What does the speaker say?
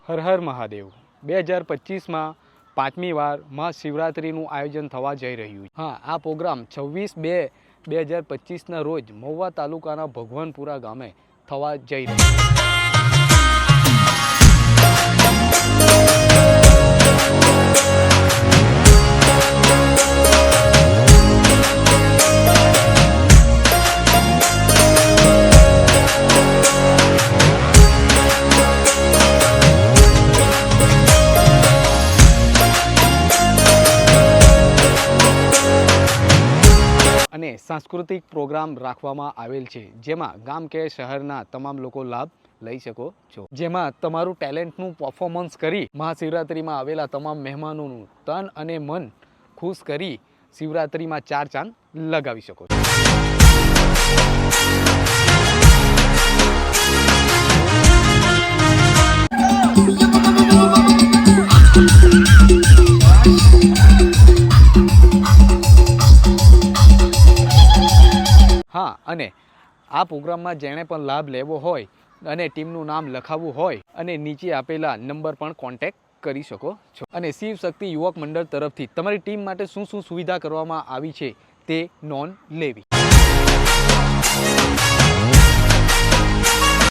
હર હર મહાદેવ 2025માં પાંચમી વાર મહાશિવરાત્રિનું આયોજન થવા જઈ રહ્યું છે। હા, આ પ્રોગ્રામ 26/2/2025ના રોજ મહુવા તાલુકાના ભગવાનપુરા ગામે થવા જઈ રહ્યું છે। અને સાંસ્કૃતિક પ્રોગ્રામ રાખવામાં આવેલ છે, જેમાં ગામ કે શહેરના તમામ લોકો લાભ લઈ શકો છો। જેમાં તમારું ટેલેન્ટનું પરફોર્મન્સ કરી મહાશિવરાત્રિમાં આવેલા તમામ મહેમાનોનું તન અને મન ખુશ કરી શિવરાત્રિમાં 4 ચાંદ લગાવી શકો છો। હા, અને આ પ્રોગ્રામમાં જેણે પણ લાભ લેવો હોય અને ટીમનું નામ લખાવવું હોય અને નીચે આપેલા નંબર પણ કોન્ટેક્ટ કરી શકો છો। અને શિવ શક્તિ યુવક મંડળ તરફથી તમારી ટીમ માટે શું શું સુવિધા કરવામાં આવી છે તે નોંધ લેવી।